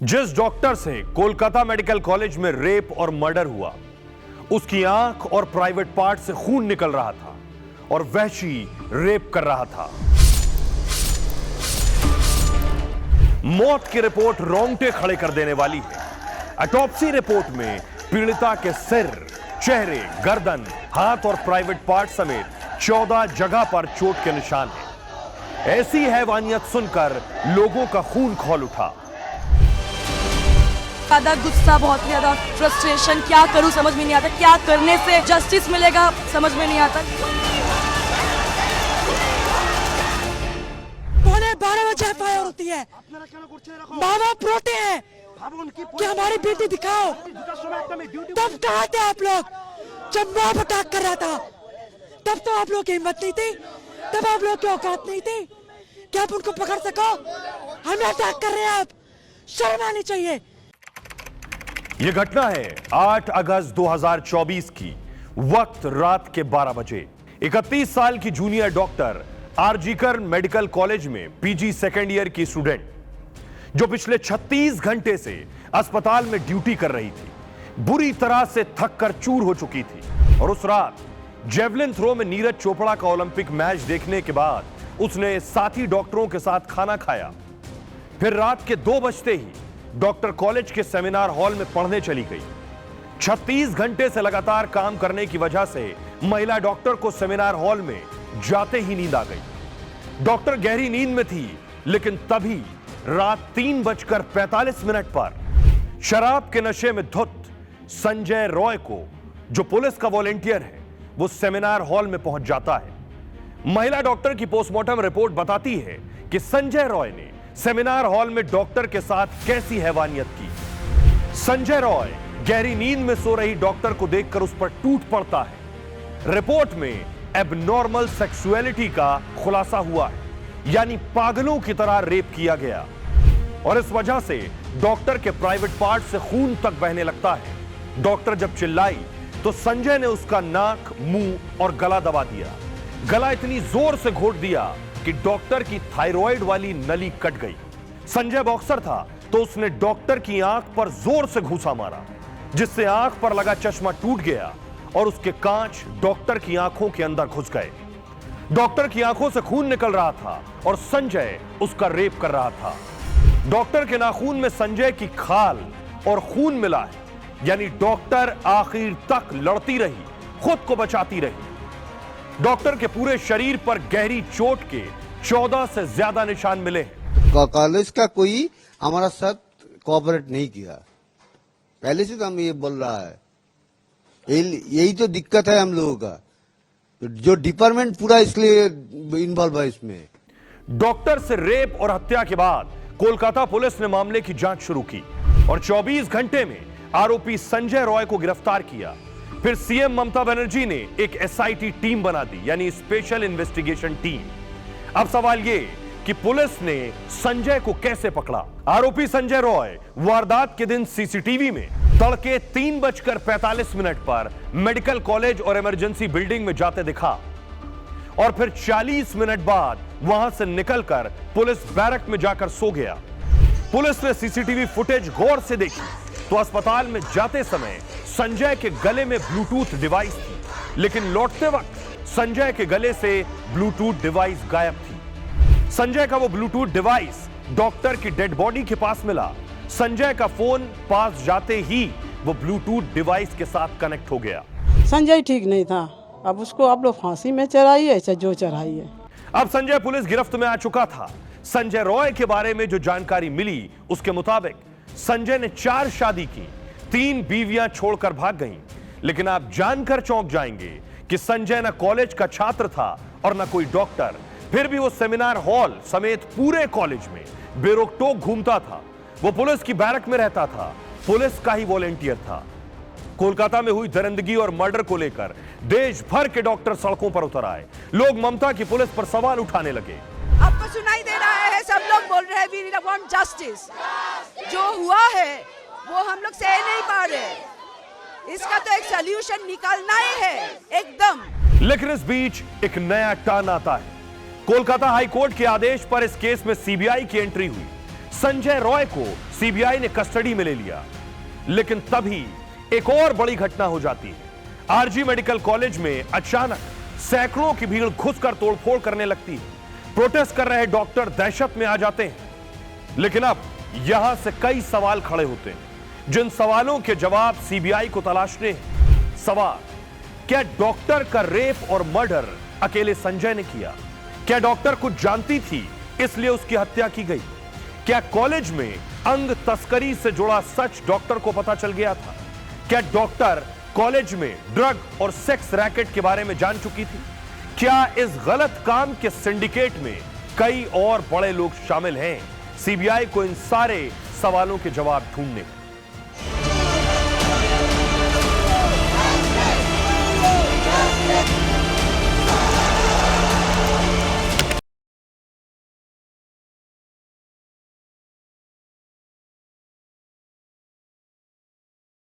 जिस डॉक्टर से Kolkata medical college में रेप और मर्डर हुआ, उसकी आंख और प्राइवेट पार्ट से खून निकल रहा था और वहशी रेप कर रहा था। मौत की रिपोर्ट रोंगटे खड़े कर देने वाली है। ऑटोप्सी रिपोर्ट में पीड़िता के सिर, चेहरे, गर्दन, हाथ और प्राइवेट पार्ट समेत 14 जगह पर चोट के निशान हैं। ऐसी हैवानियत सुनकर लोगों का खून खौल उठा। ज्यादा गुस्सा, बहुत ज्यादा फ्रस्ट्रेशन, क्या करूं समझ में नहीं आता, क्या करने से जस्टिस मिलेगा समझ में नहीं आता। 12 बजे एफआईआर होती है, माँ बाप रोते हैं कि हमारी बेटी दिखाओ। तब कहाँ थे आप लोग जब मॉब अटैक कर रहा था? तब तो आप लोग की हिम्मत नहीं थी, तब आप लोग की औकात नहीं थी कि आप उनको पकड़ सको। हमें अटैक कर रहे हैं आप, शर्म आनी चाहिए। यह घटना है 8 अगस्त 2024 की, वक्त रात के 12 बजे। 31 साल की junior doctor RG Kar medical college में पीजी सेकेंड ईयर की स्टूडेंट, जो पिछले 36 घंटे से अस्पताल में ड्यूटी कर रही थी, बुरी तरह से थक कर चूर हो चुकी थी। और उस रात जेवलिन थ्रो में नीरज चोपड़ा का ओलंपिक मैच देखने के बाद उसने साथी डॉक्टरों के साथ खाना खाया। फिर रात के 2 बजते ही डॉक्टर कॉलेज के सेमिनार हॉल में पढ़ने चली गई। 36 घंटे से लगातार काम करने की वजह से महिला डॉक्टर को सेमिनार हॉल में जाते ही नींद आ गई। डॉक्टर गहरी नींद में थी, लेकिन तभी रात 3:45 पर शराब के नशे में धुत संजय रॉय को, जो पुलिस का वॉलेंटियर है, वो सेमिनार हॉल में पहुंच जाता है। महिला डॉक्टर की पोस्टमार्टम रिपोर्ट बताती है कि संजय रॉय ने सेमिनार हॉल में डॉक्टर के साथ कैसी हैवानियत की। संजय रॉय गहरी नींद में सो रही डॉक्टर को देखकर उस पर टूट पड़ता है। रिपोर्ट में एबनॉर्मल सेक्सुअलिटी का खुलासा हुआ है, यानी पागलों की तरह रेप किया गया। और इस वजह से डॉक्टर के प्राइवेट पार्ट से खून तक बहने लगता है। डॉक्टर जब चिल्लाई तो संजय ने उसका नाक, मुंह और गला दबा दिया। गला इतनी जोर से घोट दिया कि डॉक्टर की थायराइड वाली नली कट गई। संजय बॉक्सर था तो उसने डॉक्टर की आंख पर जोर से घूंसा मारा, जिससे आंख पर लगा चश्मा टूट गया और उसके कांच डॉक्टर की आंखों के अंदर घुस गए। डॉक्टर की आंखों से खून निकल रहा था और संजय उसका रेप कर रहा था। डॉक्टर के नाखून में संजय की खाल और खून मिला है, यानी डॉक्टर आखिर तक लड़ती रही, खुद को बचाती रही। डॉक्टर के पूरे शरीर पर गहरी चोट के 14 से ज्यादा निशान मिले हैं। कॉलेज का कोई हमारा साथ कोऑपरेट नहीं किया, पहले से तो हम ये बोल रहा है। यही तो दिक्कत है हम लोगों का, जो डिपार्टमेंट पूरा इसलिए इन्वॉल्व है इसमें। डॉक्टर से रेप और हत्या के बाद कोलकाता पुलिस ने मामले की जांच शुरू की और 24 घंटे में आरोपी संजय रॉय को गिरफ्तार किया। फिर सीएम ममता बनर्जी ने एक एसआईटी टीम बना दी, यानी स्पेशल इन्वेस्टिगेशन टीम। अब सवाल यह कि पुलिस ने संजय को कैसे पकड़ा। आरोपी संजय रॉय वारदात के दिन सीसीटीवी में तड़के 3:45 पर मेडिकल कॉलेज और इमरजेंसी बिल्डिंग में जाते दिखा और फिर 40 मिनट बाद वहां से निकलकर पुलिस बैरक में जाकर सो गया। पुलिस ने सीसीटीवी फुटेज गौर से देखी तो अस्पताल में जाते समय संजय के गले में ब्लूटूथ डिवाइस थी, लेकिन लौटते वक्त संजय के गले से ब्लूटूथ डिवाइस गायब थी। संजय का वो ब्लूटूथ डिवाइस डॉक्टर की डेड बॉडी के पास मिला। संजय का फोन पास जाते ही वो ब्लूटूथ डिवाइस के साथ कनेक्ट हो गया। संजय ठीक नहीं था, अब उसको आप लोग फांसी में चढ़ाइए चाहे जो चढ़ाइए। अब संजय पुलिस गिरफ्त में आ चुका था। संजय रॉय के बारे में जो जानकारी मिली उसके मुताबिक संजय ने 4 शादी की, 3 बीवियां छोड़कर भाग गईं। लेकिन आप जानकर चौंक जाएंगे कि संजय न कॉलेज का छात्र था और न कोई डॉक्टर, फिर भी वो सेमिनार हॉल समेत पूरे कॉलेज में बेरोक-टोक घूमता था। वो पुलिस की बैरक में रहता था, पुलिस का ही वॉलेंटियर था। कोलकाता में हुई दरिंदगी और मर्डर को लेकर देश भर के डॉक्टर सड़कों पर उतर आए। लोग ममता की पुलिस पर सवाल उठाने लगे। आपको सुनाई दे रहा है, सब लोग बोल रहे हैं वी वांट जस्टिस। जो हुआ है वो हम लोग सह नहीं पा रहे, इसका तो एक सॉल्यूशन निकालना ही है एकदम। लेकिन इस बीच एक नया टर्न आता है। कोलकाता हाई कोर्ट के आदेश पर इस केस में सीबीआई की एंट्री हुई। संजय रॉय को सीबीआई ने कस्टडी में ले लिया। लेकिन तभी एक और बड़ी घटना हो जाती है। आरजी मेडिकल कॉलेज में अचानक सैकड़ों की भीड़ घुसकर तोड़फोड़ करने लगती है। प्रोटेस्ट कर रहे डॉक्टर दहशत में आ जाते हैं। लेकिन अब यहां से कई सवाल खड़े होते हैं, जिन सवालों के जवाब सीबीआई को तलाशने हैं। सवाल, क्या डॉक्टर का रेप और मर्डर अकेले संजय ने किया? क्या डॉक्टर कुछ जानती थी इसलिए उसकी हत्या की गई? क्या कॉलेज में अंग तस्करी से जुड़ा सच डॉक्टर को पता चल गया था? क्या डॉक्टर कॉलेज में ड्रग और सेक्स रैकेट के बारे में जान चुकी थी? क्या इस गलत काम के सिंडिकेट में कई और बड़े लोग शामिल हैं? सीबीआई को इन सारे सवालों के जवाब ढूंढने